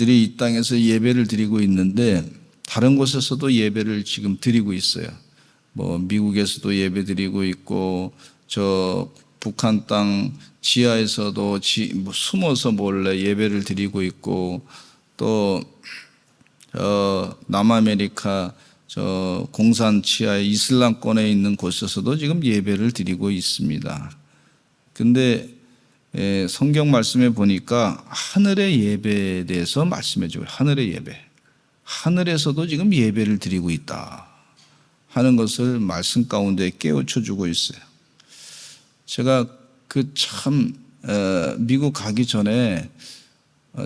우리들이 이 땅에서 예배를 드리고 있는데 다른 곳에서도 예배를 지금 드리고 있어요. 뭐 미국에서도 예배 드리고 있고 저 북한 땅 지하에서도 숨어서 몰래 예배를 드리고 있고 또 남아메리카 저 공산 지하의 이슬람권에 있는 곳에서도 지금 예배를 드리고 있습니다. 근데 성경 말씀에 보니까 하늘의 예배에 대해서 말씀해 줘요. 하늘의 예배. 하늘에서도 지금 예배를 드리고 있다 하는 것을 말씀 가운데 깨우쳐 주고 있어요. 제가 미국 가기 전에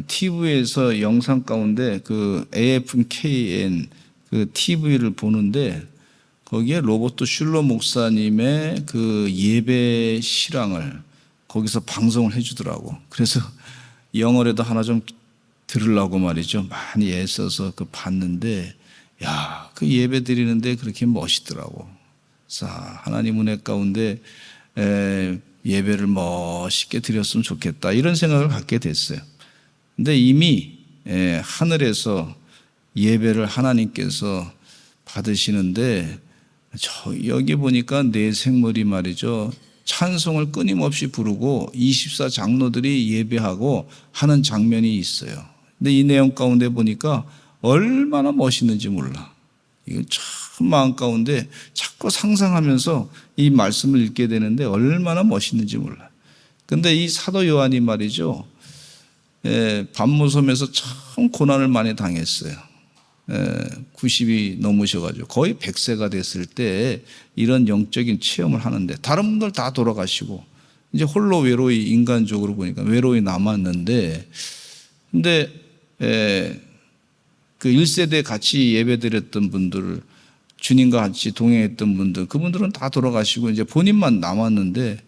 TV에서 영상 가운데 그 AFKN 그 TV를 보는데 거기에 로버트 슐러 목사님의 그 예배 실황을 거기서 방송을 해주더라고. 그래서 영어로도 하나 좀 들으려고 말이죠. 많이 애써서 봤는데, 야, 그 예배 드리는데 그렇게 멋있더라고. 자, 하나님 은혜 가운데 예배를 멋있게 드렸으면 좋겠다. 이런 생각을 갖게 됐어요. 근데 이미 하늘에서 예배를 하나님께서 받으시는데, 여기 보니까 내 생물이 말이죠. 찬송을 끊임없이 부르고 24 장로들이 예배하고 하는 장면이 있어요. 근데 이 내용 가운데 보니까 얼마나 멋있는지 몰라. 이거 참 마음 가운데 자꾸 상상하면서 이 말씀을 읽게 되는데 얼마나 멋있는지 몰라. 근데 이 사도 요한이 말이죠. 밤무섬에서 참 고난을 많이 당했어요. 90이 넘으셔가지고 거의 100세가 됐을 때 이런 영적인 체험을 하는데 다른 분들 다 돌아가시고 이제 홀로 외로이 인간적으로 보니까 외로이 남았는데 근데 그 1세대 같이 예배드렸던 분들 주님과 같이 동행했던 분들 그분들은 다 돌아가시고 이제 본인만 남았는데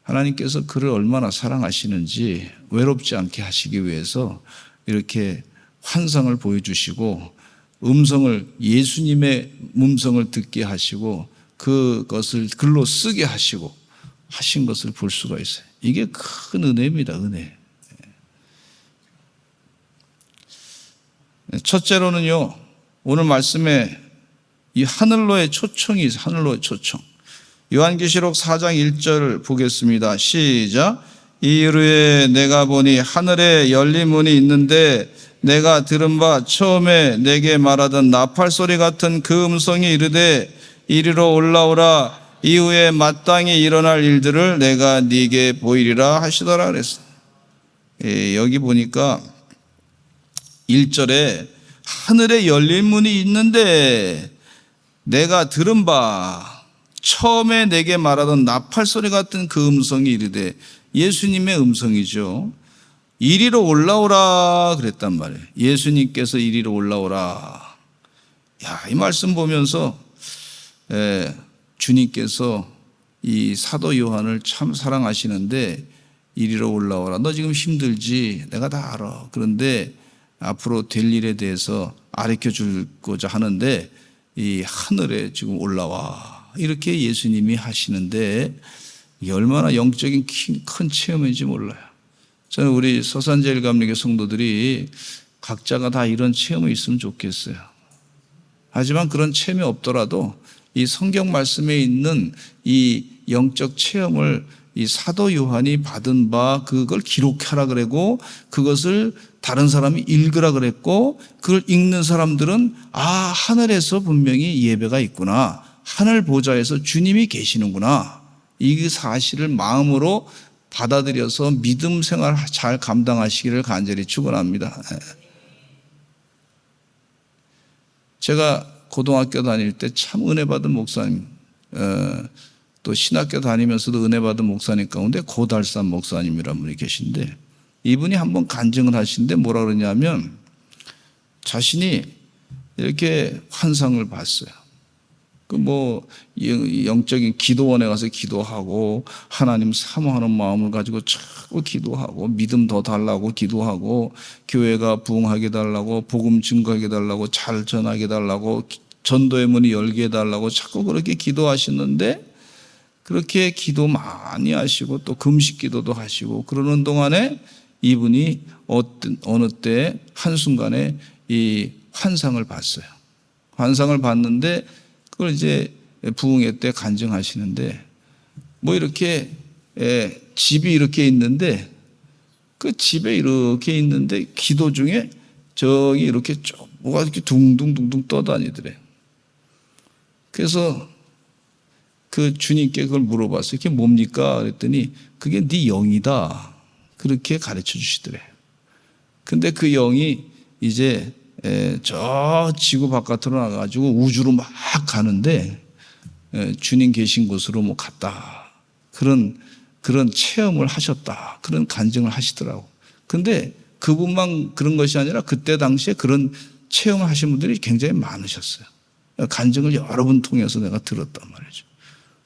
하나님께서 그를 얼마나 사랑하시는지 외롭지 않게 하시기 위해서 이렇게 환상을 보여주시고 예수님의 음성을 듣게 하시고 그것을 글로 쓰게 하시고 하신 것을 볼 수가 있어요. 이게 큰 은혜입니다. 은혜. 첫째로는요, 오늘 말씀에 이 하늘로의 초청이 있어요. 하늘로의 초청. 요한계시록 4장 1절 보겠습니다. 시작. 이후에 내가 보니 하늘에 열린 문이 있는데 내가 들은 바 처음에 내게 말하던 나팔 소리 같은 그 음성이 이르되 이리로 올라오라. 이후에 마땅히 일어날 일들을 내가 네게 보이리라 하시더라 그랬어. 여기 보니까 1절에 하늘에 열린 문이 있는데 내가 들은 바 처음에 내게 말하던 나팔 소리 같은 그 음성이 이르되 예수님의 음성이죠. 이리로 올라오라 그랬단 말이에요. 예수님께서 이리로 올라오라. 야, 이 말씀 보면서 주님께서 이 사도 요한을 참 사랑하시는데 이리로 올라오라. 너 지금 힘들지? 내가 다 알아. 그런데 앞으로 될 일에 대해서 가르쳐 주고자 하는데 이 하늘에 지금 올라와. 이렇게 예수님이 하시는데 이게 얼마나 영적인 큰 체험인지 몰라요. 저는 우리 서산제일감리교 성도들이 각자가 다 이런 체험이 있으면 좋겠어요. 하지만 그런 체험이 없더라도 이 성경 말씀에 있는 이 영적 체험을 이 사도 요한이 받은 바 그걸 기록하라 그랬고 그것을 다른 사람이 읽으라 그랬고 그걸 읽는 사람들은 하늘에서 분명히 예배가 있구나. 하늘 보좌에서 주님이 계시는구나. 이 사실을 마음으로 받아들여서 믿음 생활 잘 감당하시기를 간절히 축원합니다. 제가 고등학교 다닐 때 참 은혜 받은 목사님, 또 신학교 다니면서도 은혜 받은 목사님 가운데 고달산 목사님이라는 분이 계신데 이분이 한번 간증을 하시는데 뭐라 그러냐면 자신이 이렇게 환상을 봤어요. 영적인 기도원에 가서 기도하고 하나님 사모하는 마음을 가지고 자꾸 기도하고 믿음 더 달라고 기도하고 교회가 부흥하게 달라고 복음 증거하게 달라고 잘 전하게 달라고 전도의 문이 열게 해달라고 자꾸 그렇게 기도하시는데 그렇게 기도 많이 하시고 또 금식 기도도 하시고 그러는 동안에 이분이 어느 때 한순간에 이 환상을 봤어요. 환상을 봤는데 그걸 이제 부흥회 때 간증하시는데 뭐 이렇게 집이 이렇게 있는데 그 집에 이렇게 있는데 기도 중에 저기 이렇게 쭉 뭐가 이렇게 둥둥둥둥 떠다니더래. 그래서 그 주님께 그걸 물어봤어요. 그게 뭡니까? 그랬더니 그게 네 영이다. 그렇게 가르쳐 주시더래. 근데 그 영이 이제 저 지구 바깥으로 나가가지고 우주로 막 가는데 주님 계신 곳으로 뭐 갔다. 그런 체험을 하셨다. 그런 간증을 하시더라고. 근데 그분만 그런 것이 아니라 그때 당시에 그런 체험을 하신 분들이 굉장히 많으셨어요. 간증을 여러 분 통해서 내가 들었단 말이죠.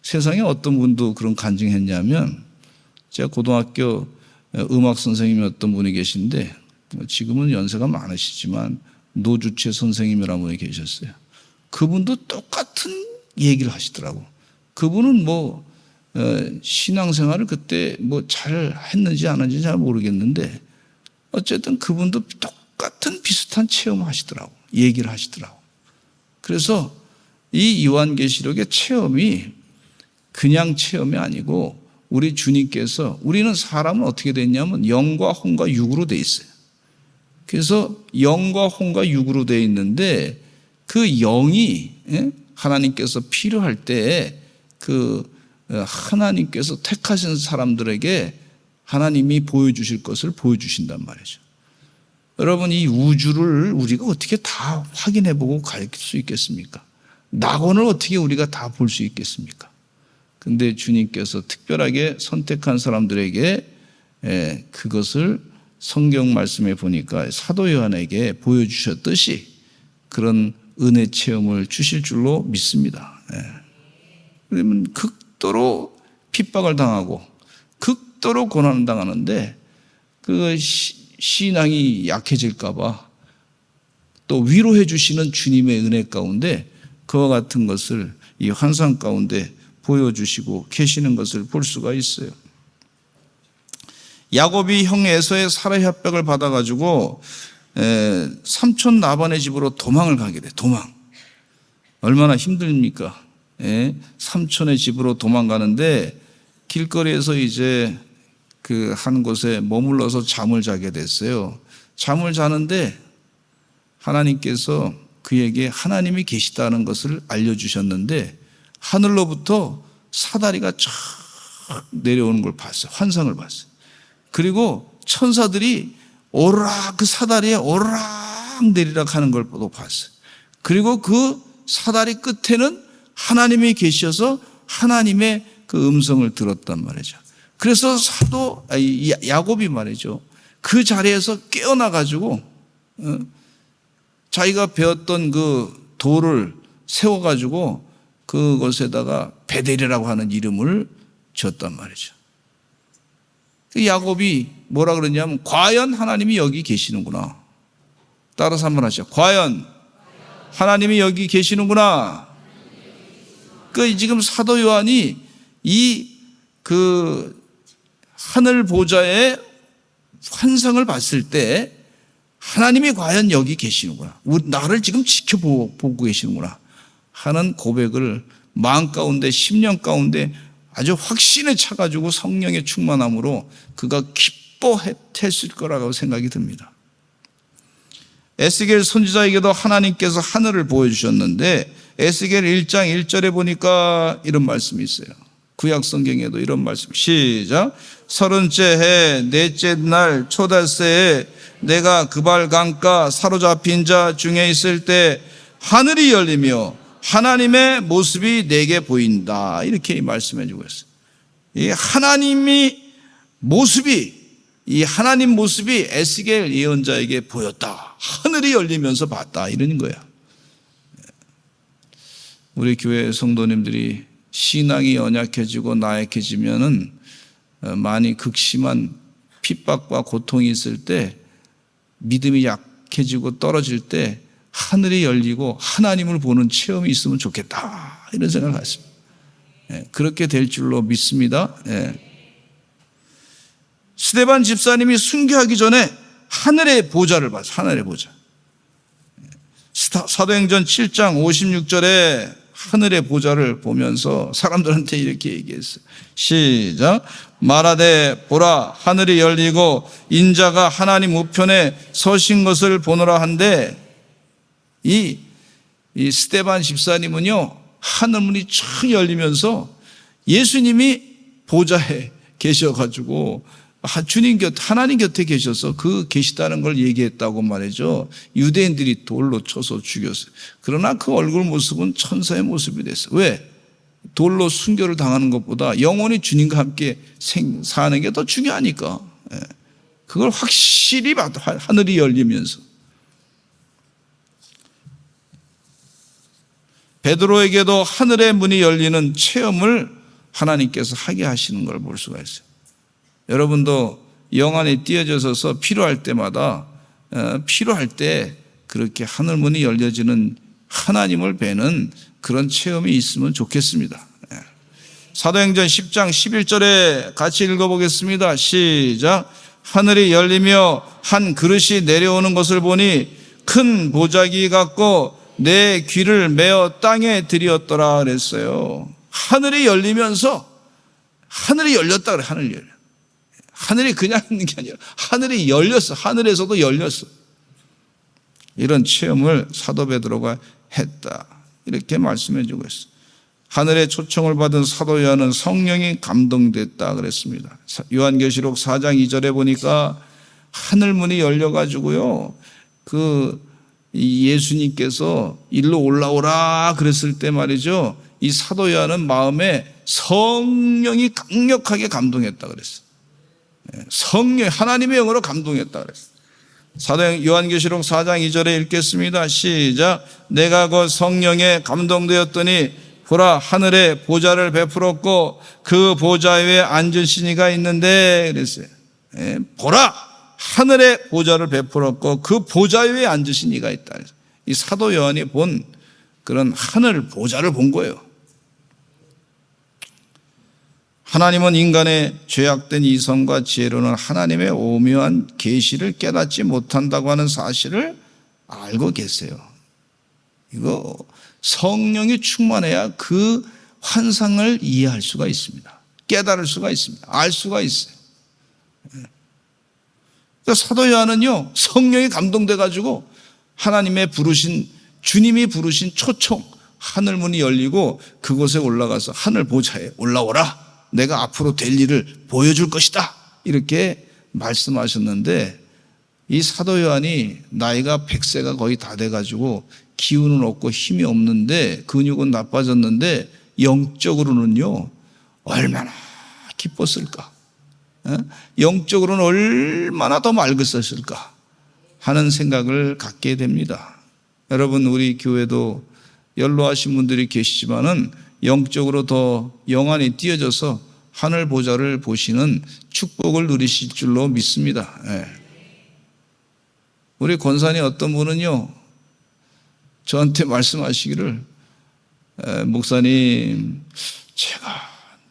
세상에 어떤 분도 그런 간증했냐면 제가 고등학교 음악 선생님이었던 분이 계신데 지금은 연세가 많으시지만 노주채 선생님이라는 분이 계셨어요. 그분도 똑같은 얘기를 하시더라고. 그분은 뭐 신앙생활을 그때 뭐 잘 했는지 안 했는지 잘 모르겠는데 어쨌든 그분도 똑같은 비슷한 체험을 하시더라고. 얘기를 하시더라고. 그래서 이 요한계시록의 체험이 그냥 체험이 아니고 우리 주님께서 우리는 사람은 어떻게 됐냐면 영과 혼과 육으로 돼 있어요. 그래서 영과 혼과 육으로 돼 있는데 그 영이 하나님께서 필요할 때 그 하나님께서 택하신 사람들에게 하나님이 보여주실 것을 보여주신단 말이죠. 여러분 이 우주를 우리가 어떻게 다 확인해보고 가르칠 수 있겠습니까? 낙원을 어떻게 우리가 다 볼 수 있겠습니까? 근데 주님께서 특별하게 선택한 사람들에게 그것을 성경 말씀에 보니까 사도 요한에게 보여주셨듯이 그런 은혜 체험을 주실 줄로 믿습니다. 그러면 극도로 핍박을 당하고 극도로 고난을 당하는데 그 신앙이 약해질까 봐 또 위로해 주시는 주님의 은혜 가운데 그와 같은 것을 이 환상 가운데 보여주시고 계시는 것을 볼 수가 있어요. 야곱이 형 에서의 살해 협박을 받아가지고 삼촌 라반의 집으로 도망을 가게 돼. 도망. 얼마나 힘듭니까? 삼촌의 집으로 도망가는데 길거리에서 이제 그 한 곳에 머물러서 잠을 자게 됐어요. 잠을 자는데 하나님께서 그에게 하나님이 계시다는 것을 알려주셨는데 하늘로부터 사다리가 쫙 내려오는 걸 봤어요. 환상을 봤어요. 그리고 천사들이 오르락 그 사다리에 오르락 내리락 하는 걸 봤어요. 그리고 그 사다리 끝에는 하나님이 계셔서 하나님의 그 음성을 들었단 말이죠. 그래서 야곱이 말이죠. 그 자리에서 깨어나가지고 자기가 배웠던 그 돌을 세워가지고 그것에다가 베델이라고 하는 이름을 지었단 말이죠. 야곱이 뭐라 그러냐면 과연 하나님이 여기 계시는구나. 따라서 한번 하시죠. 과연 하나님이 여기 계시는구나. 지금 사도 요한이 그 하늘 보좌의 환상을 봤을 때 하나님이 과연 여기 계시는구나. 나를 지금 지켜보고 계시는구나 하는 고백을 마음 가운데 10년 가운데 아주 확신에 차가지고 성령의 충만함으로 그가 기뻐했을 거라고 생각이 듭니다. 에스겔 선지자에게도 하나님께서 하늘을 보여주셨는데 에스겔 1장 1절에 보니까 이런 말씀이 있어요. 구약 성경에도 이런 말씀. 시작. 30째 해 넷째 날 초달새에 내가 그발 강가 사로잡힌 자 중에 있을 때 하늘이 열리며 하나님의 모습이 내게 보인다. 이렇게 말씀해 주고 있어요. 이 하나님 모습이 에스겔 예언자에게 보였다. 하늘이 열리면서 봤다. 이러는 거야. 우리 교회 성도님들이 신앙이 연약해지고 나약해지면은 많이 극심한 핍박과 고통이 있을 때 믿음이 약해지고 떨어질 때 하늘이 열리고 하나님을 보는 체험이 있으면 좋겠다. 이런 생각을 했습니다. 그렇게 될 줄로 믿습니다. 스데반 집사님이 순교하기 전에 하늘의 보좌를 봤어요. 하늘의 보좌. 사도행전 7장 56절에 하늘의 보좌를 보면서 사람들한테 이렇게 얘기했어요. 시작. 말하되 보라 하늘이 열리고 인자가 하나님 우편에 서신 것을 보노라 한데, 이 스데반 집사님은요, 하늘문이 쫙 열리면서 예수님이 보좌에 계셔가지고 주님 곁, 하나님 곁에 계셔서 그 계시다는 걸 얘기했다고 말이죠. 유대인들이 돌로 쳐서 죽였어요. 그러나 그 얼굴 모습은 천사의 모습이 됐어요. 왜? 돌로 순교를 당하는 것보다 영원히 주님과 함께 사는 게 더 중요하니까. 그걸 확실히 봐도 하늘이 열리면서. 베드로에게도 하늘의 문이 열리는 체험을 하나님께서 하게 하시는 걸 볼 수가 있어요. 여러분도 영 안에 띄어져서 필요할 때마다 필요할 때 그렇게 하늘문이 열려지는 하나님을 뵈는 그런 체험이 있으면 좋겠습니다. 사도행전 10장 11절에 같이 읽어보겠습니다. 시작. 하늘이 열리며 한 그릇이 내려오는 것을 보니 큰 보자기 같고 내 귀를 메어 땅에 들이었더라 그랬어요. 하늘이 열리면서, 하늘이 열렸다 그래. 하늘이 열려. 하늘이 그냥 있는 게 아니라 하늘이 열렸어. 하늘에서도 열렸어. 이런 체험을 사도 베드로가 했다, 이렇게 말씀해 주고 있어요. 하늘의 초청을 받은 사도 요한은 성령이 감동됐다 그랬습니다. 요한계시록 4장 2절에 보니까 하늘문이 열려가지고요, 예수님께서 일로 올라오라 그랬을 때 말이죠, 이 사도 요한은 마음에 성령이 강력하게 감동했다 그랬어요. 성령, 하나님의 영으로 감동했다 그랬어요. 사도 요한계시록 4장 2절에 읽겠습니다. 시작. 내가 그 성령에 감동되었더니 보라 하늘에 보좌를 베풀었고 그 보좌 위에 앉으신 이가 있는데 그랬어요. 보라 하늘에 보좌를 베풀었고 그 보좌 위에 앉으신 이가 있다. 이 사도 요한이 본 그런 하늘 보좌를 본 거예요. 하나님은 인간의 죄악된 이성과 지혜로는 하나님의 오묘한 계시를 깨닫지 못한다고 하는 사실을 알고 계세요. 이거 성령이 충만해야 그 환상을 이해할 수가 있습니다. 깨달을 수가 있습니다. 알 수가 있어요. 그러니까 사도 요한은요, 성령이 감동돼가지고 하나님의 부르신, 주님이 부르신 초청, 하늘문이 열리고 그곳에 올라가서 하늘 보좌에 올라오라. 내가 앞으로 될 일을 보여줄 것이다. 이렇게 말씀하셨는데, 이 사도 요한이 나이가 100세가 거의 다 돼가지고 기운은 없고 힘이 없는데 근육은 나빠졌는데 영적으로는요 얼마나 기뻤을까, 영적으로는 얼마나 더 맑았을까 하는 생각을 갖게 됩니다. 여러분, 우리 교회도 연로하신 분들이 계시지만은 영적으로 더 영안이 띄어져서 하늘 보좌를 보시는 축복을 누리실 줄로 믿습니다. 우리 권사님 어떤 분은요 저한테 말씀하시기를, 목사님 제가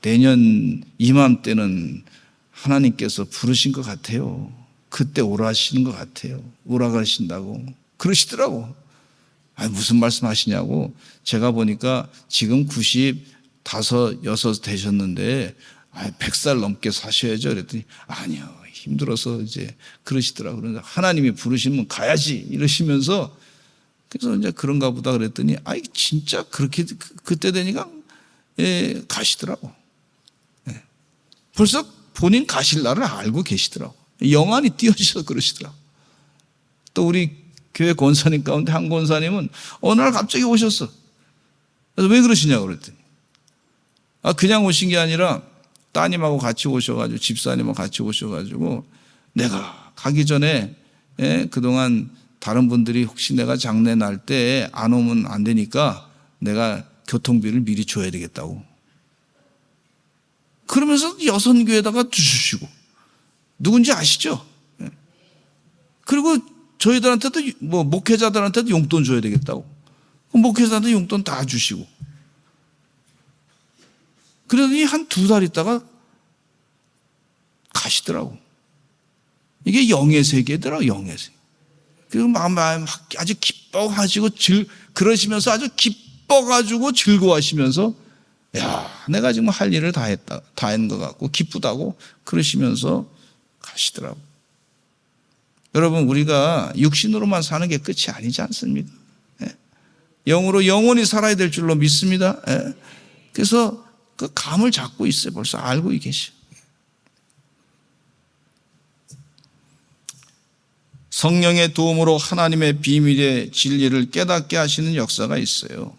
내년 이맘때는 하나님께서 부르신 것 같아요. 그때 오라 하시는 것 같아요. 오라 가신다고 그러시더라고. 무슨 말씀 하시냐고. 제가 보니까 지금 95, 6 되셨는데 100살 넘게 사셔야죠. 그랬더니 아니요, 힘들어서 이제 그러시더라고요. 그래서 하나님이 부르시면 가야지 이러시면서, 그래서 이제 그런가 보다 그랬더니 진짜 그렇게 그때 되니까 가시더라고. 벌써 본인 가실 날을 알고 계시더라고. 영안이 띄어져서 그러시더라고. 또 우리 교회 권사님 가운데 한 권사님은 어느 날 갑자기 오셨어. 그래서 왜 그러시냐고 그랬더니 그냥 오신 게 아니라 따님하고 같이 오셔가지고, 집사님하고 같이 오셔가지고, 내가 가기 전에 그동안 다른 분들이 혹시 내가 장례 날 때 안 오면 안 되니까 내가 교통비를 미리 줘야 되겠다고. 그러면서 여선교에다가 주시고, 누군지 아시죠? 그리고 저희들한테도, 목회자들한테도 용돈 줘야 되겠다고. 목회자한테 용돈 다 주시고. 그러더니 한 2달 있다가 가시더라고. 이게 영의 세계더라, 영의 세계. 그리고 아주 기뻐가지고 그러시면서 아주 기뻐가지고 즐거워하시면서 야, 내가 지금 할 일을 다 한 것 같고 기쁘다고 그러시면서 가시더라고. 여러분, 우리가 육신으로만 사는 게 끝이 아니지 않습니까? 영으로 영원히 살아야 될 줄로 믿습니다. 그래서 그 감을 잡고 있어요. 벌써 알고 계셔. 성령의 도움으로 하나님의 비밀의 진리를 깨닫게 하시는 역사가 있어요.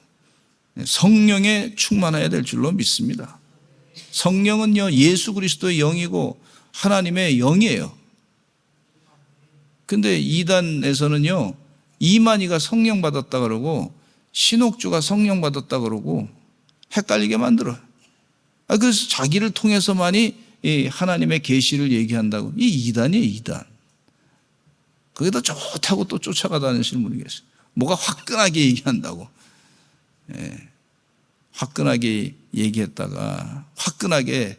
성령에 충만해야 될 줄로 믿습니다. 성령은요, 예수 그리스도의 영이고 하나님의 영이에요. 근데 이단에서는요, 이만희가 성령 받았다 그러고 신옥주가 성령 받았다 그러고 헷갈리게 만들어요. 그래서 자기를 통해서만이 하나님의 계시를 얘기한다고. 이 이단이에요, 이단. 거기다 좋다고 또 쫓아가 다니시는 분이 계세요. 뭐가 화끈하게 얘기한다고. 화끈하게 얘기했다가 화끈하게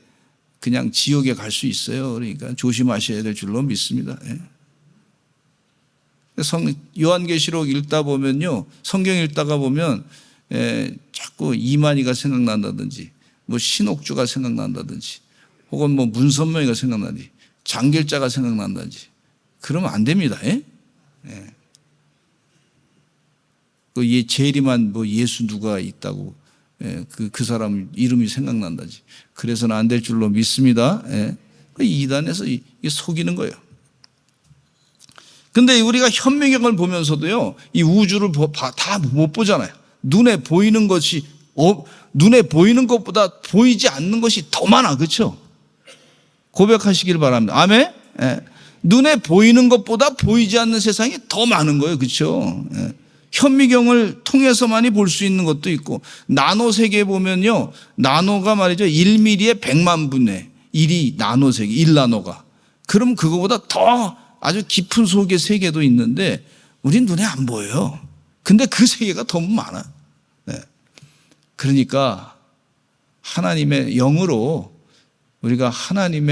그냥 지옥에 갈 수 있어요. 그러니까 조심하셔야 될 줄로 믿습니다. 요한계시록 읽다 보면요, 성경 읽다가 보면 자꾸 이만희가 생각난다든지 뭐 신옥주가 생각난다든지 혹은 뭐 문선명이가 생각나든지 장길자가 생각난다든지 그러면 안 됩니다. 그 재림한 뭐 예수 누가 있다고 그 사람 이름이 생각난다든지 그래서는 안 될 줄로 믿습니다. 이단에서 속이는 거예요. 근데 우리가 현미경을 보면서도요, 이 우주를 다 못 보잖아요. 눈에 보이는 것보다 보이지 않는 것이 더 많아. 그렇죠? 고백하시길 바랍니다. 아멘? 눈에 보이는 것보다 보이지 않는 세상이 더 많은 거예요. 그렇죠? 현미경을 통해서만이 볼 수 있는 것도 있고, 나노 세계에 보면요, 나노가 말이죠, 1mm의 100만 분의 1이 나노 세계, 1나노가. 그럼 그거보다 더 아주 깊은 속의 세계도 있는데 우린 눈에 안 보여요. 근데 그 세계가 더 많아. 그러니까 하나님의 영으로 우리가 하나님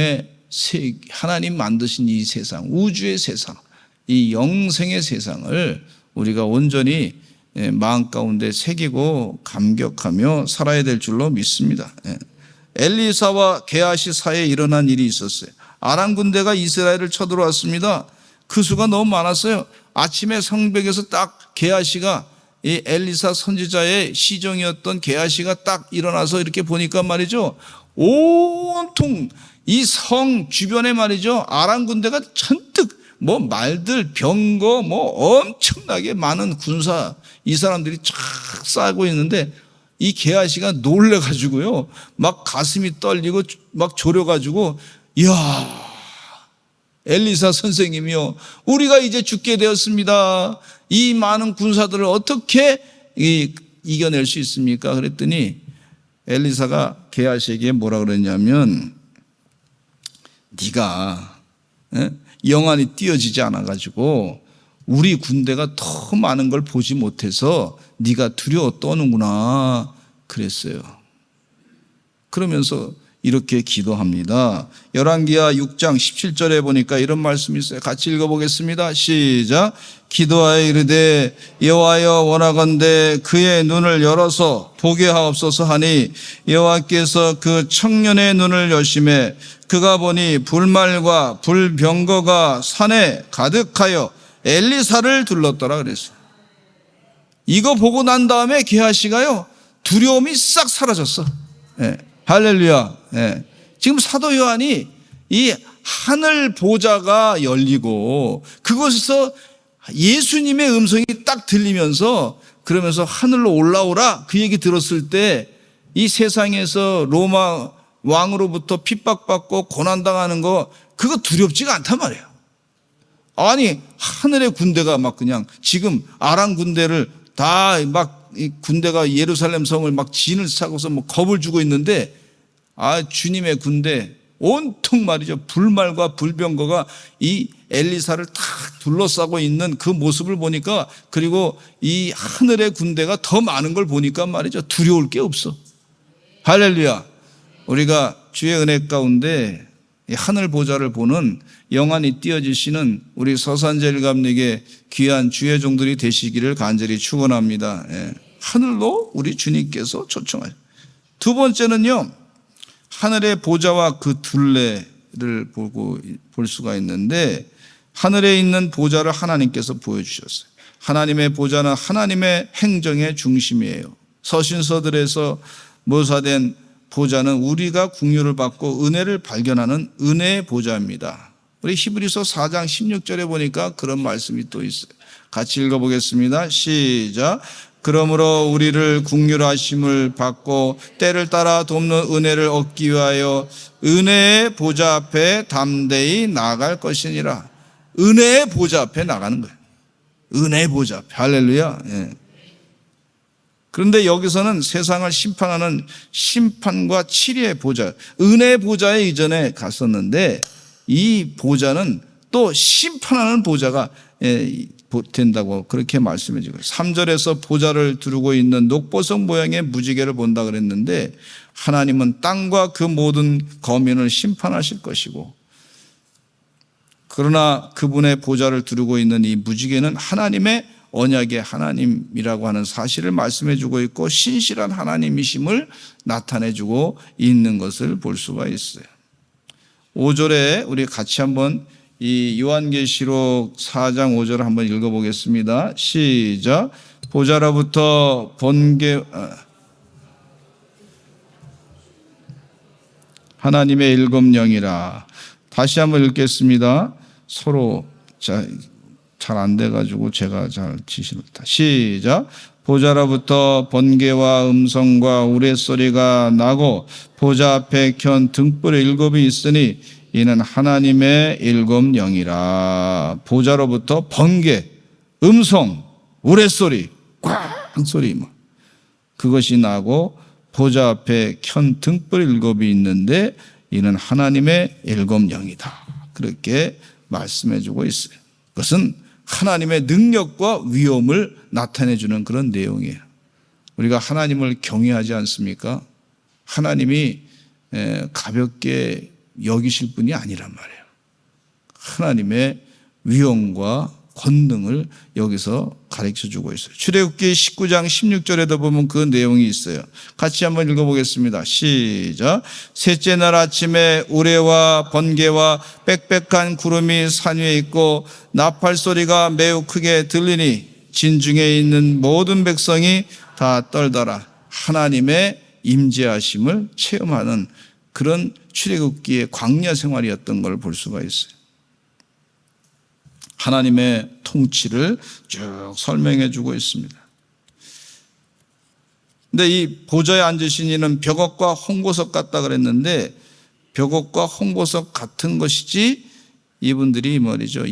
만드신 이 세상, 우주의 세상, 이 영생의 세상을 우리가 온전히 마음 가운데 새기고 감격하며 살아야 될 줄로 믿습니다. 엘리사와 게하시 사이에 일어난 일이 있었어요. 아람 군대가 이스라엘을 쳐들어왔습니다. 그 수가 너무 많았어요. 아침에 성벽에서 딱 게하시가, 이 엘리사 선지자의 시종이었던 게하시가 딱 일어나서 이렇게 보니까 말이죠, 온통 이 성 주변에 말이죠, 아람 군대가 잔뜩 뭐 말들, 병거 뭐 엄청나게 많은 군사, 이 사람들이 쫙 쌓고 있는데 이 게하시가 놀래가지고요, 막 가슴이 떨리고 막 졸여가지고, 이야, 엘리사 선생님이요, 우리가 이제 죽게 되었습니다. 이 많은 군사들을 어떻게 이겨낼 수 있습니까? 그랬더니 엘리사가 게하시에게 뭐라 그랬냐면, 네가 영안이 띄어지지 않아가지고 우리 군대가 더 많은 걸 보지 못해서 네가 두려워 떠는구나 그랬어요. 그러면서 이렇게 기도합니다. 열왕기하 6장 17절에 보니까 이런 말씀이 있어요. 같이 읽어보겠습니다. 시작. 기도하여 이르되 여호와여 원하건대 그의 눈을 열어서 보게 하옵소서 하니 여호와께서 그 청년의 눈을 여심해 그가 보니 불말과 불병거가 산에 가득하여 엘리사를 둘렀더라 그랬어요. 이거 보고 난 다음에 게하시가요, 두려움이 싹 사라졌어. 할렐루야. 지금 사도 요한이 이 하늘 보좌가 열리고 그곳에서 예수님의 음성이 딱 들리면서 그러면서 하늘로 올라오라 그 얘기 들었을 때 이 세상에서 로마 왕으로부터 핍박받고 고난당하는 거 그거 두렵지가 않단 말이에요. 아니 하늘의 군대가 막 그냥 지금 아람 군대를 다 막 군대가 예루살렘 성을 막 진을 차고서 뭐 겁을 주고 있는데 주님의 군대 온통 말이죠, 불말과 불병거가 이 엘리사를 탁 둘러싸고 있는 그 모습을 보니까, 그리고 이 하늘의 군대가 더 많은 걸 보니까 말이죠, 두려울 게 없어. 할렐루야. 우리가 주의 은혜 가운데 이 하늘 보좌를 보는 영안이 띄어지시는 우리 서산제일 감독의 귀한 주의 종들이 되시기를 간절히 축원합니다. 하늘로 우리 주님께서 초청하셔. 두 번째는요, 하늘의 보좌와 그 둘레를 볼 수가 있는데, 하늘에 있는 보좌를 하나님께서 보여주셨어요. 하나님의 보좌는 하나님의 행정의 중심이에요. 서신서들에서 묘사된 보좌는 우리가 긍휼을 받고 은혜를 발견하는 은혜의 보좌입니다. 우리 히브리서 4장 16절에 보니까 그런 말씀이 또 있어요. 같이 읽어보겠습니다. 시작. 그러므로 우리를 긍휼하심을 받고 때를 따라 돕는 은혜를 얻기 위하여 은혜의 보좌 앞에 담대히 나아갈 것이니라. 은혜의 보좌 앞에 나가는 거예요. 은혜의 보좌 앞에. 할렐루야. 그런데 여기서는 세상을 심판하는 심판과 치리의 보좌, 은혜의 보좌에 이전에 갔었는데, 이 보좌는 또 심판하는 보좌가 된다고 그렇게 말씀해 주고, 3절에서 보좌를 두르고 있는 녹보석 모양의 무지개를 본다 그랬는데, 하나님은 땅과 그 모든 거민을 심판하실 것이고, 그러나 그분의 보좌를 두르고 있는 이 무지개는 하나님의 언약의 하나님이라고 하는 사실을 말씀해 주고 있고, 신실한 하나님이심을 나타내 주고 있는 것을 볼 수가 있어요. 5절에 우리 같이 한번 이 요한계시록 4장 5절을 한번 읽어보겠습니다. 시작. 보좌로부터 번개 하나님의 일곱 영이라. 다시 한번 읽겠습니다. 서로 잘 안 돼가지고 제가 잘 지시를 다. 시작. 보좌로부터 번개와 음성과 우레소리가 나고 보좌 앞에 켠 등불의 일곱이 있으니 이는 하나님의 일곱 영이라. 보좌로부터 번개, 음성, 우레소리, 꽝 소리 그것이 나고 보좌 앞에 켠 등불 일곱이 있는데 이는 하나님의 일곱 영이다. 그렇게 말씀해 주고 있어요. 그것은 하나님의 능력과 위엄을 나타내 주는 그런 내용이에요. 우리가 하나님을 경외하지 않습니까? 하나님이 가볍게 여기실 분이 아니란 말이에요. 하나님의 위엄과 권능을 여기서 가르쳐 주고 있어요. 출애굽기 19장 16절에도 보면 그 내용이 있어요. 같이 한번 읽어보겠습니다. 시작. 셋째 날 아침에 우레와 번개와 빽빽한 구름이 산 위에 있고 나팔 소리가 매우 크게 들리니 진중에 있는 모든 백성이 다 떨더라. 하나님의 임재하심을 체험하는 그런 출애굽기의 광야 생활이었던 걸 볼 수가 있어요. 하나님의 통치를 쭉 설명해 주고 있습니다. 근데 이 보좌에 앉으신 이는 벽옥과 홍보석 같다 그랬는데, 벽옥과 홍보석 같은 것이지 이분들이 말이죠,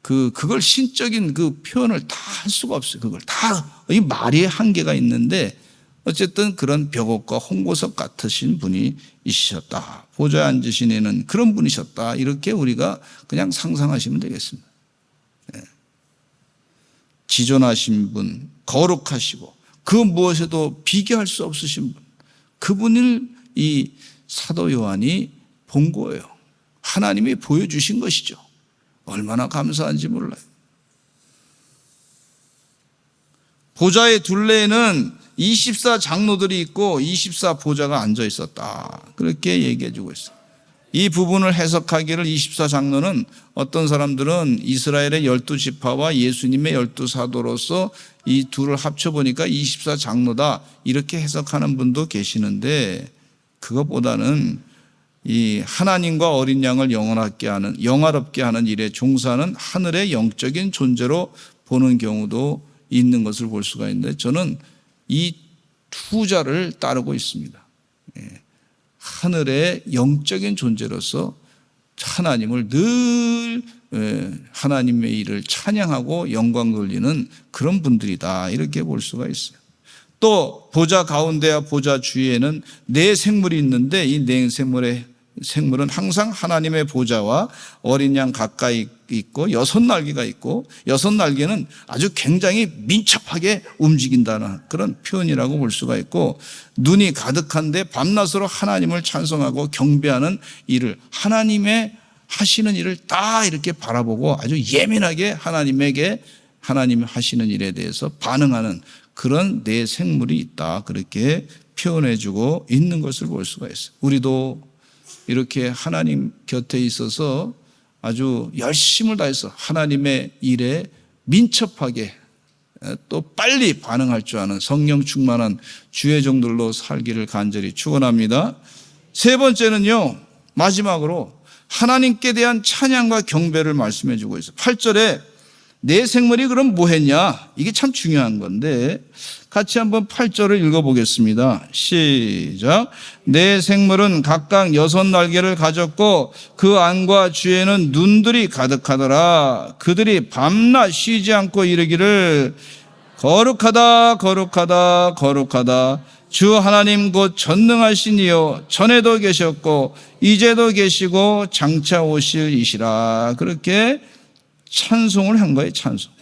그걸 신적인 그 표현을 다 할 수가 없어요. 그걸 다, 이 말이 한계가 있는데 어쨌든 그런 벽옥과 홍보석 같으신 분이 있으셨다. 보좌에 앉으신 이는 그런 분이셨다. 이렇게 우리가 그냥 상상하시면 되겠습니다. 지존하신 분, 거룩하시고 그 무엇에도 비교할 수 없으신 분, 그분을 이 사도 요한이 본 거예요. 하나님이 보여주신 것이죠. 얼마나 감사한지 몰라요. 보좌의 둘레에는 24 장로들이 있고 24 보좌가 앉아 있었다. 그렇게 얘기해 주고 있어요. 이 부분을 해석하기를 24 장로는 어떤 사람들은 이스라엘의 12지파와 예수님의 12사도로서 이 둘을 합쳐보니까 24 장로다 이렇게 해석하는 분도 계시는데, 그것보다는 이 하나님과 어린 양을 영화롭게 하는 일에 종사하는 하늘의 영적인 존재로 보는 경우도 있는 것을 볼 수가 있는데, 저는 이 후자를 따르고 있습니다. 하늘의 영적인 존재로서 하나님을 늘 하나님의 일을 찬양하고 영광 돌리는 그런 분들이다, 이렇게 볼 수가 있어요. 또 보좌 가운데와 보좌 주위에는 네 생물이 있는데 이 네 생물의 생물은 항상 하나님의 보좌와 어린 양 가까이 있고 6날개가 있고 6날개는 아주 굉장히 민첩하게 움직인다는 그런 표현이라고 볼 수가 있고, 눈이 가득한데 밤낮으로 하나님을 찬송하고 경배하는 일을, 하나님의 하시는 일을 딱 이렇게 바라보고 아주 예민하게 하나님 하시는 일에 대해서 반응하는 그런 내 생물이 있다, 그렇게 표현해주고 있는 것을 볼 수가 있어요. 우리도 이렇게 하나님 곁에 있어서 아주 열심을 다해서 하나님의 일에 민첩하게 또 빨리 반응할 줄 아는 성령 충만한 주의 종들로 살기를 간절히 축원합니다. 세 번째는요, 마지막으로 하나님께 대한 찬양과 경배를 말씀해 주고 있어요. 8절에 내 생물이 그럼 뭐 했냐? 이게 참 중요한 건데 같이 한번 8절을 읽어보겠습니다. 시작. 내 생물은 각각 6날개를 가졌고 그 안과 주에는 눈들이 가득하더라. 그들이 밤낮 쉬지 않고 이르기를 거룩하다 거룩하다 거룩하다 주 하나님 곧 전능하신 이요 전에도 계셨고 이제도 계시고 장차 오실 이시라. 그렇게 찬송을 한 거예요. 찬송.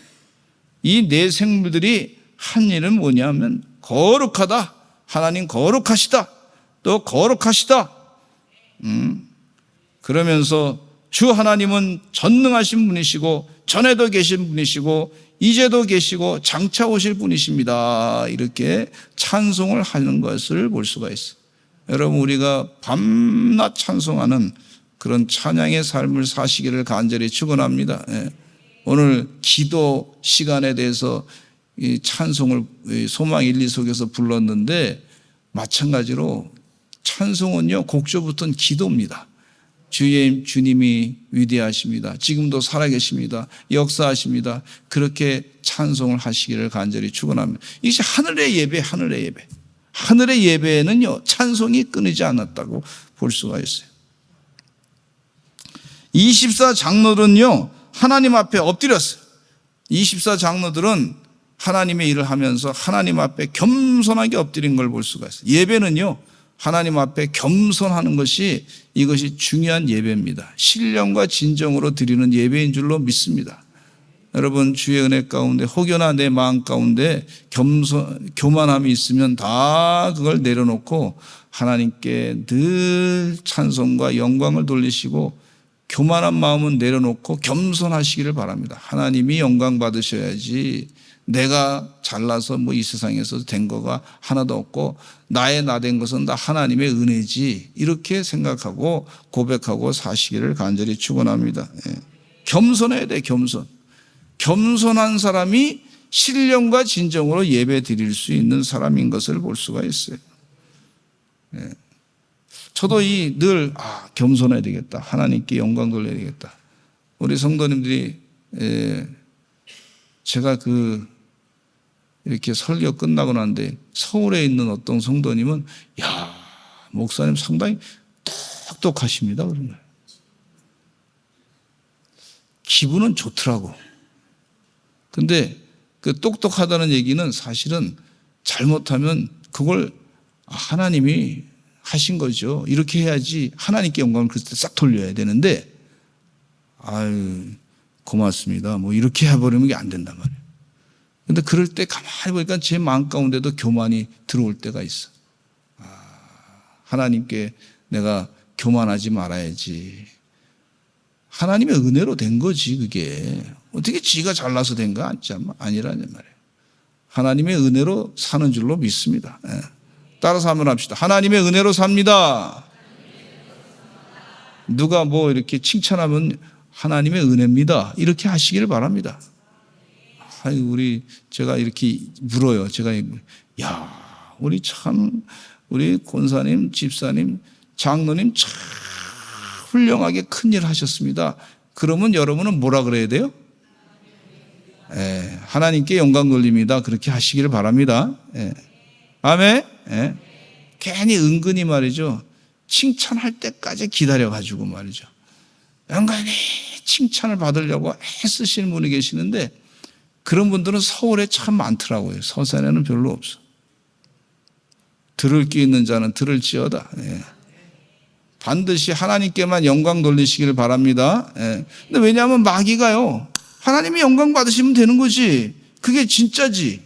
이 네 생물들이 한 일은 뭐냐면 거룩하다, 하나님 거룩하시다, 또 거룩하시다. 그러면서 주 하나님은 전능하신 분이시고 전에도 계신 분이시고 이제도 계시고 장차 오실 분이십니다. 이렇게 찬송을 하는 것을 볼 수가 있어요. 여러분, 우리가 밤낮 찬송하는 그런 찬양의 삶을 사시기를 간절히 축원합니다. 오늘 기도 시간에 대해서 이 찬송을 소망 1, 2 속에서 불렀는데 마찬가지로 찬송은요, 곡조부터는 기도입니다. 주님이 위대하십니다. 지금도 살아계십니다. 역사하십니다. 그렇게 찬송을 하시기를 간절히 축원합니다. 이것이 하늘의 예배, 하늘의 예배. 하늘의 예배에는요, 찬송이 끊이지 않았다고 볼 수가 있어요. 24장로들은요, 하나님 앞에 엎드렸어요. 24장로들은 하나님의 일을 하면서 하나님 앞에 겸손하게 엎드린 걸 볼 수가 있어요. 예배는요, 하나님 앞에 겸손하는 것이, 이것이 중요한 예배입니다. 신령과 진정으로 드리는 예배인 줄로 믿습니다. 여러분, 주의 은혜 가운데 혹여나 내 마음 가운데 교만함이 있으면 다 그걸 내려놓고 하나님께 늘 찬송과 영광을 돌리시고, 교만한 마음은 내려놓고 겸손하시기를 바랍니다. 하나님이 영광 받으셔야지 내가 잘나서 이 세상에서 된 거가 하나도 없고 나의 나된 것은 다 하나님의 은혜지, 이렇게 생각하고 고백하고 사시기를 간절히 축원합니다. 겸손해야 돼. 겸손한 사람이 신령과 진정으로 예배 드릴 수 있는 사람인 것을 볼 수가 있어요. 저도 늘 겸손해야 되겠다, 하나님께 영광 돌려야 되겠다. 우리 성도님들이 제가 이렇게 설교 끝나고 난데 서울에 있는 어떤 성도님은 목사님 상당히 똑똑하십니다 그런 거예요. 기분은 좋더라고. 근데 그 똑똑하다는 얘기는 사실은 잘못하면 그걸 하나님이 하신 거죠. 이렇게 해야지 하나님께 영광을 그때 싹 돌려야 되는데, 고맙습니다, 이렇게 해버리면 이게 안 된단 말이에요. 근데 그럴 때 가만히 보니까 제 마음 가운데도 교만이 들어올 때가 있어. 하나님께 내가 교만하지 말아야지. 하나님의 은혜로 된 거지, 그게. 어떻게 지가 잘나서 된 거 아니라는 말이에요. 하나님의 은혜로 사는 줄로 믿습니다. 따라서 한번 합시다. 하나님의 은혜로 삽니다. 누가 이렇게 칭찬하면 하나님의 은혜입니다, 이렇게 하시기를 바랍니다. 제가 이렇게 물어요. 우리 권사님, 집사님, 장로님 참 훌륭하게 큰일 하셨습니다. 그러면 여러분은 뭐라 그래야 돼요? 하나님께 영광 돌립니다, 그렇게 하시기를 바랍니다. 아멘. 괜히 은근히 말이죠, 칭찬할 때까지 기다려가지고 말이죠, 은근히 칭찬을 받으려고 애쓰시는 분이 계시는데, 그런 분들은 서울에 참 많더라고요. 서산에는 별로 없어. 들을 귀 있는 자는 들을지어다. 반드시 하나님께만 영광 돌리시기를 바랍니다. 근데 왜냐하면 마귀가요, 하나님이 영광 받으시면 되는 거지. 그게 진짜지.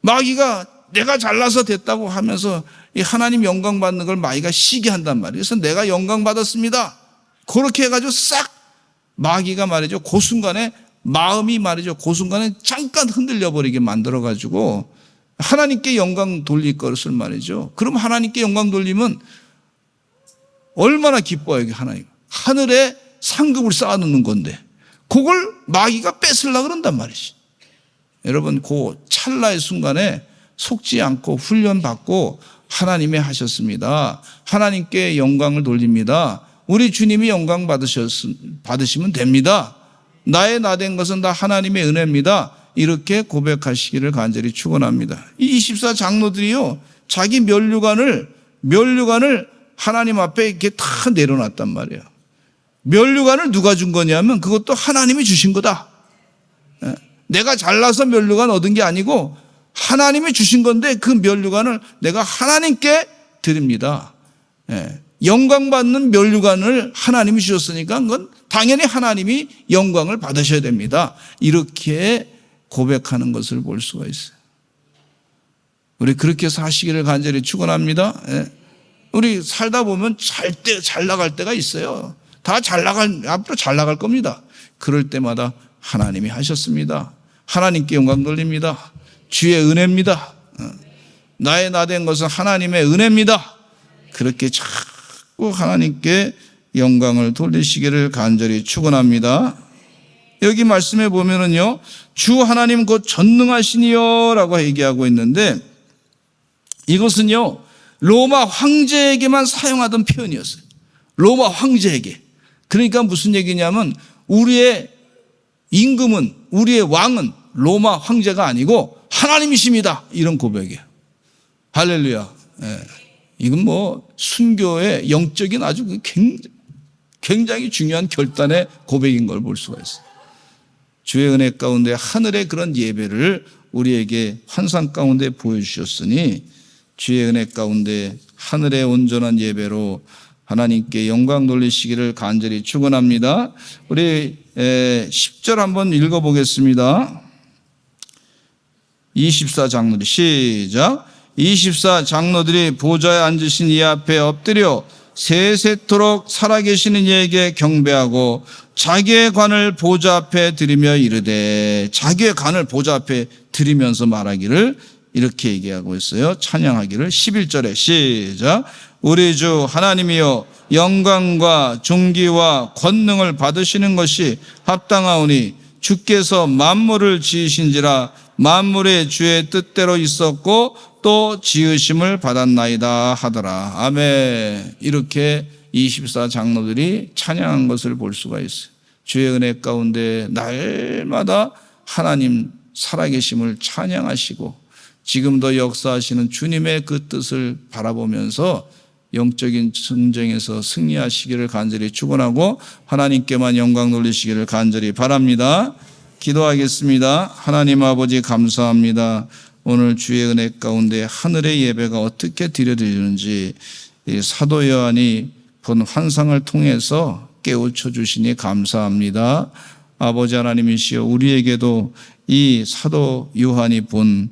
마귀가 내가 잘나서 됐다고 하면서 이 하나님 영광 받는 걸 마귀가 시기 한단 말이에요. 그래서 내가 영광 받았습니다. 그렇게 해가지고 싹 마귀가 말이죠. 그 순간에 마음이 말이죠. 그 순간에 잠깐 흔들려 버리게 만들어가지고 하나님께 영광 돌릴 것을 말이죠. 그럼 하나님께 영광 돌리면 얼마나 기뻐요, 하나님. 하늘에 상급을 쌓아놓는 건데 그걸 마귀가 뺏으려고 그런단 말이지. 여러분, 그 찰나의 순간에 속지 않고 훈련받고 하나님이 하셨습니다. 하나님께 영광을 돌립니다. 우리 주님이 영광 받으시면 됩니다. 나의 나된 것은 다 하나님의 은혜입니다. 이렇게 고백하시기를 간절히 축원합니다. 이 24 장로들이요, 자기 면류관을 하나님 앞에 이렇게 다 내려놨단 말이에요. 면류관을 누가 준 거냐면 그것도 하나님이 주신 거다. 내가 잘나서 면류관 얻은 게 아니고 하나님이 주신 건데 그 면류관을 내가 하나님께 드립니다. 영광 받는 면류관을 하나님이 주셨으니까 그건 당연히 하나님이 영광을 받으셔야 됩니다. 이렇게 고백하는 것을 볼 수가 있어요. 우리 그렇게 사시기를 간절히 축원합니다. 우리 살다 보면 잘 나갈 때가 있어요. 앞으로 잘 나갈 겁니다. 그럴 때마다 하나님이 하셨습니다. 하나님께 영광 돌립니다. 주의 은혜입니다. 나의 나된 것은 하나님의 은혜입니다. 그렇게 자꾸 하나님께 영광을 돌리시기를 간절히 축원합니다. 여기 말씀에 보면은요, 주 하나님 곧 전능하시니요 라고 얘기하고 있는데, 이것은요 로마 황제에게만 사용하던 표현이었어요. 로마 황제에게. 그러니까 무슨 얘기냐면 우리의 임금은, 우리의 왕은 로마 황제가 아니고 하나님이십니다. 이런 고백이에요. 할렐루야. 이건 뭐 순교의 영적인 아주 굉장히 중요한 결단의 고백인 걸 볼 수가 있어요. 주의 은혜 가운데 하늘의 그런 예배를 우리에게 환상 가운데 보여주셨으니 주의 은혜 가운데 하늘의 온전한 예배로 하나님께 영광 돌리시기를 간절히 축원합니다. 우리 10절 한번 읽어보겠습니다. 24 장로들 시작. 24 장로들이 보좌에 앉으신 이 앞에 엎드려 세세토록 살아계시는 이에게 경배하고 자기의 관을 보좌 앞에 드리며 이르되, 자기의 관을 보좌 앞에 드리면서 말하기를 이렇게 얘기하고 있어요. 찬양하기를 11절에 시작. 우리 주 하나님이여 영광과 존귀와 권능을 받으시는 것이 합당하오니 주께서 만물을 지으신지라 만물의 주의 뜻대로 있었고 또 지으심을 받았나이다 하더라. 아멘. 이렇게 24 장로들이 찬양한 것을 볼 수가 있어요. 주의 은혜 가운데 날마다 하나님 살아계심을 찬양하시고 지금도 역사하시는 주님의 그 뜻을 바라보면서 영적인 전쟁에서 승리하시기를 간절히 축원하고 하나님께만 영광 돌리시기를 간절히 바랍니다. 기도하겠습니다. 하나님 아버지 감사합니다. 오늘 주의 은혜 가운데 하늘의 예배가 어떻게 드려지는지 사도 요한이 본 환상을 통해서 깨우쳐 주시니 감사합니다. 아버지 하나님이시여, 우리에게도 이 사도 요한이 본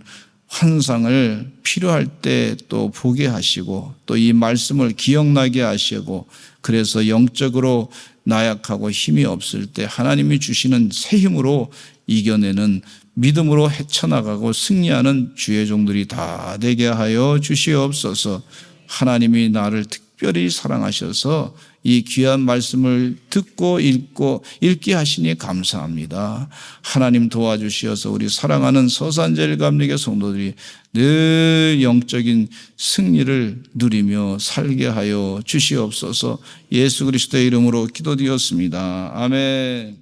환상을 필요할 때 또 보게 하시고 또 이 말씀을 기억나게 하시고, 그래서 영적으로 나약하고 힘이 없을 때 하나님이 주시는 새 힘으로 이겨내는 믿음으로 헤쳐나가고 승리하는 주의 종들이 다 되게 하여 주시옵소서. 하나님이 나를 특별히 사랑하셔서 이 귀한 말씀을 듣고 읽게 하시니 감사합니다. 하나님 도와주시어서 우리 사랑하는 서산제일 감리교 성도들이 늘 영적인 승리를 누리며 살게 하여 주시옵소서. 예수 그리스도의 이름으로 기도드렸습니다. 아멘.